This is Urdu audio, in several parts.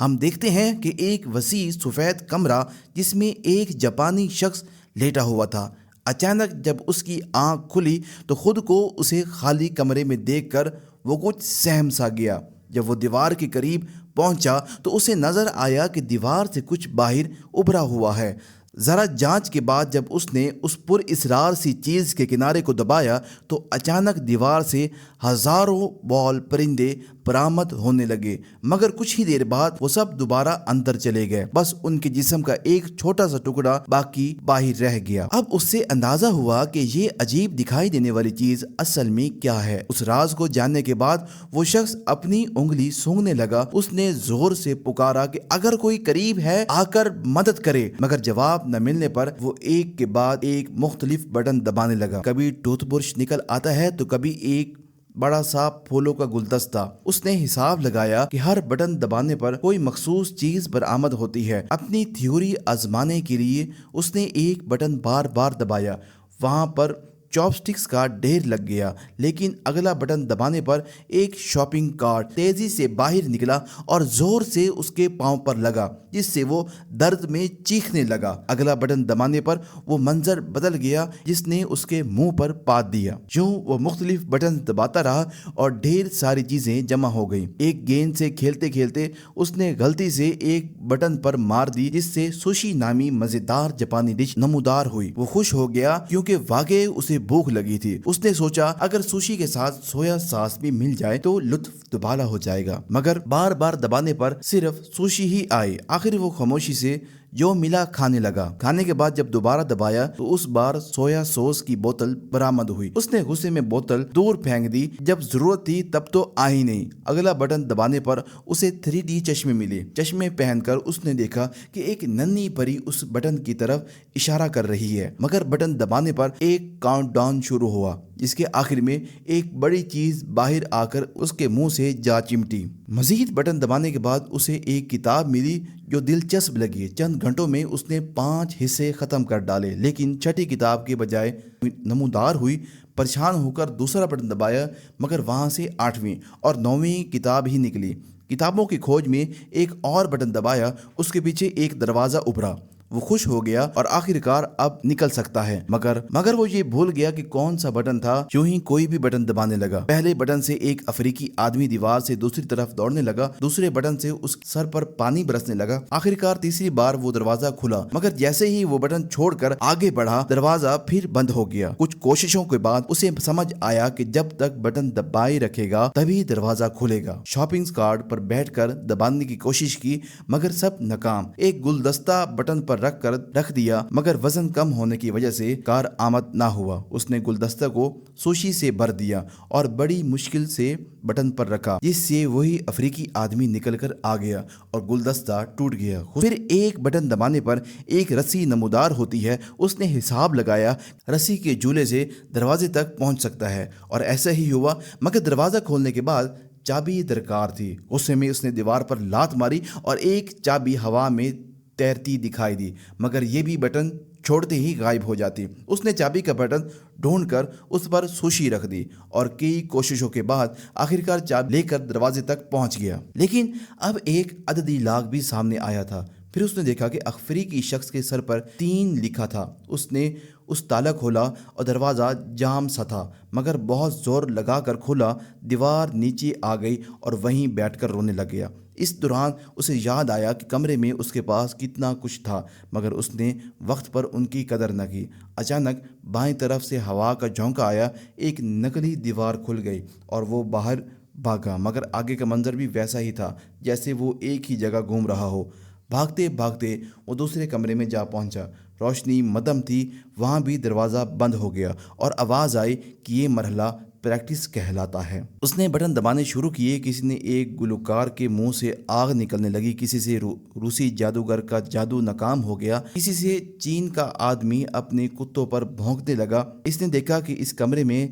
ہم دیکھتے ہیں کہ ایک وسیع سفید کمرہ جس میں ایک جاپانی شخص لیٹا ہوا تھا۔ اچانک جب اس کی آنکھ کھلی تو خود کو اسے خالی کمرے میں دیکھ کر وہ کچھ سہم سا گیا۔ جب وہ دیوار کے قریب پہنچا تو اسے نظر آیا کہ دیوار سے کچھ باہر ابھرا ہوا ہے۔ ذرا جانچ کے بعد جب اس نے اس پر اسرار سی چیز کے کنارے کو دبایا تو اچانک دیوار سے ہزاروں بال پرندے برآمد ہونے لگے، مگر کچھ ہی دیر بعد وہ سب دوبارہ اندر چلے گئے، بس ان کے جسم کا ایک چھوٹا سا ٹکڑا باقی باہر رہ گیا۔ اب اس سے اندازہ ہوا کہ یہ عجیب دکھائی دینے والی چیز اصل میں کیا ہے۔ اس راز کو جاننے کے بعد وہ شخص اپنی انگلی سونگھنے لگا۔ اس نے زور سے پکارا کہ اگر کوئی قریب ہے آ کر مدد کرے، مگر جواب نہ ملنے پر وہ ایک کے بعد ایک مختلف بٹن دبانے لگا۔ کبھی ٹوتھ برش نکل آتا ہے تو کبھی ایک بڑا سا پھولوں کا گلدستہ۔ اس نے حساب لگایا کہ ہر بٹن دبانے پر کوئی مخصوص چیز برآمد ہوتی ہے۔ اپنی تھیوری آزمانے کے لیے اس نے ایک بٹن بار بار دبایا، وہاں پر چاپ سٹکس کا ڈھیر لگ گیا، لیکن اگلا بٹن دبانے پر ایک شاپنگ کارٹ تیزی سے باہر نکلا اور زور سے اس کے پاؤں پر لگا، جس سے وہ درد میں چیخنے لگا۔ اگلا بٹن دبانے پر وہ منظر بدل گیا جس نے اس کے منہ پر پاد دیا۔ یوں وہ مختلف بٹن دباتا رہا اور ڈھیر ساری چیزیں جمع ہو گئیں۔ ایک گیند سے کھیلتے کھیلتے اس نے غلطی سے ایک بٹن پر مار دی، جس سے سوشی نامی مزیدار جاپانی ڈش نمودار ہوئی۔ وہ خوش ہو گیا کیونکہ واقعی اسے بھوک لگی تھی۔ اس نے سوچا اگر سوشی کے ساتھ سویا ساس بھی مل جائے تو لطف دوبالا ہو جائے گا، مگر بار بار دبانے پر صرف سوشی ہی آئی۔ آخر وہ خاموشی سے جو ملا کھانے لگا۔ کھانے کے بعد جب دوبارہ دبایا تو اس بار سویا سوس کی بوتل برآمد ہوئی۔ اس نے غصے میں بوتل دور پھینک دی، جب ضرورت تھی تب تو آئی نہیں۔ اگلا بٹن دبانے پر اسے 3D چشمے ملے۔ چشمے پہن کر اس نے دیکھا کہ ایک ننھی پری اس بٹن کی طرف اشارہ کر رہی ہے، مگر بٹن دبانے پر ایک کاؤنٹ ڈاؤن شروع ہوا، جس کے آخر میں ایک بڑی چیز باہر آ کر اس کے منہ سے جا چمٹی۔ مزید بٹن دبانے کے بعد اسے ایک کتاب ملی جو دلچسپ لگی۔ چند گھنٹوں میں اس نے 5 حصے ختم کر ڈالے، لیکن چھٹی کتاب کے بجائے نمودار ہوئی۔ پریشان ہو کر دوسرا بٹن دبایا، مگر وہاں سے 8ویں اور 9ویں کتاب ہی نکلی۔ کتابوں کی کھوج میں ایک اور بٹن دبایا، اس کے پیچھے ایک دروازہ ابھرا۔ وہ خوش ہو گیا اور آخرکار اب نکل سکتا ہے، مگر وہ یہ بھول گیا کہ کون سا بٹن تھا۔ یوں ہی کوئی بھی بٹن دبانے لگا۔ پہلے بٹن سے ایک افریقی آدمی دیوار سے دوسری طرف دوڑنے لگا، دوسرے بٹن سے اس سر پر پانی برسنے لگا۔ آخرکار تیسری بار وہ دروازہ کھلا، مگر جیسے ہی وہ بٹن چھوڑ کر آگے بڑھا دروازہ پھر بند ہو گیا۔ کچھ کوششوں کے بعد اسے سمجھ آیا کہ جب تک بٹن دبائے رکھے گا تبھی دروازہ کھلے گا۔ شاپنگ کارٹ پر بیٹھ کر دبانے کی کوشش کی، مگر سب ناکام۔ ایک گلدستہ بٹن پر رکھ دیا، مگر وزن کم ہونے کی وجہ سے کارآمد نہ ہوا۔ اس نے گلدستہ کو سوشی سے بھر دیا اور بڑی مشکل سے بٹن پر رکھا، جس سے وہی افریقی آدمی نکل کر آ گیا اور گلدستہ ٹوٹ گیا۔ پھر ایک بٹن دبانے پر ایک رسی نمودار ہوتی ہے۔ اس نے حساب لگایا، رسی کے جولے سے دروازے تک پہنچ سکتا ہے، اور ایسا ہی ہوا، مگر دروازہ کھولنے کے بعد چابی درکار تھی۔ غصے میں اس نے دیوار پر لات ماری اور ایک چابی ہوا میں تیرتی دکھائی دی، مگر یہ بھی بٹن چھوڑتے ہی غائب ہو جاتی۔ اس نے چابی کا بٹن ڈھونڈ کر اس پر سوشی رکھ دی اور کئی کوششوں کے بعد آخرکار چابی لے کر دروازے تک پہنچ گیا، لیکن اب ایک عددی لاگ بھی سامنے آیا تھا۔ پھر اس نے دیکھا کہ افریقی شخص کے سر پر 3 لکھا تھا۔ اس نے اس تالا کھولا اور دروازہ جام سا تھا، مگر بہت زور لگا کر کھولا۔ دیوار نیچے آ گئی اور وہیں بیٹھ کر رونے لگ گیا۔ اس دوران اسے یاد آیا کہ کمرے میں اس کے پاس کتنا کچھ تھا، مگر اس نے وقت پر ان کی قدر نہ کی۔ اچانک بائیں طرف سے ہوا کا جھونکا آیا، ایک نقلی دیوار کھل گئی اور وہ باہر بھاگا، مگر آگے کا منظر بھی ویسا ہی تھا جیسے وہ ایک ہی جگہ گھوم رہا ہو۔ بھاگتے بھاگتے وہ دوسرے کمرے میں جا پہنچا۔ روشنی مدھم تھی، وہاں بھی دروازہ بند ہو گیا اور آواز آئی کہ یہ مرحلہ پریکٹس کہلاتا ہے۔ اس نے بٹن دبانے شروع کیے۔ کسی نے ایک گلوکار کے منہ سے آگ نکلنے لگی، کسی سے روسی جادوگر کا جادو ناکام ہو گیا، کسی سے چین کا آدمی اپنے کتوں پر بھونکنے لگا۔ اس نے دیکھا کہ اس کمرے میں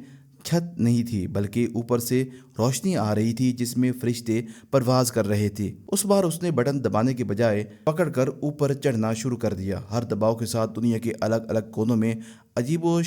چھت نہیں تھی، بلکہ اوپر سے روشنی آ رہی تھی جس میں فرشتے پرواز کر رہے تھے۔ اس بار اس نے بٹن دبانے کے بجائے پکڑ کر اوپر چڑھنا شروع کر دیا۔ ہر دباؤ کے ساتھ دنیا کے الگ الگ کونوں میں عجیب و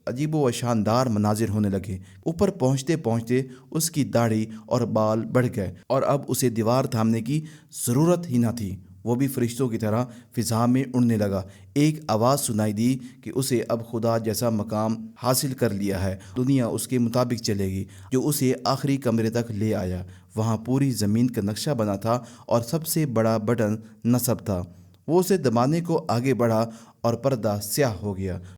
عجیب و شاندار مناظر ہونے لگے۔ اوپر پہنچتے پہنچتے اس کی داڑھی اور بال بڑھ گئے اور اب اسے دیوار تھامنے کی ضرورت ہی نہ تھی۔ وہ بھی فرشتوں کی طرح فضا میں اڑنے لگا۔ ایک آواز سنائی دی کہ اسے اب خدا جیسا مقام حاصل کر لیا ہے، دنیا اس کے مطابق چلے گی، جو اسے آخری کمرے تک لے آیا۔ وہاں پوری زمین کا نقشہ بنا تھا اور سب سے بڑا بٹن نصب تھا۔ وہ اسے دبانے کو آگے بڑھا اور پردہ سیاہ ہو گیا۔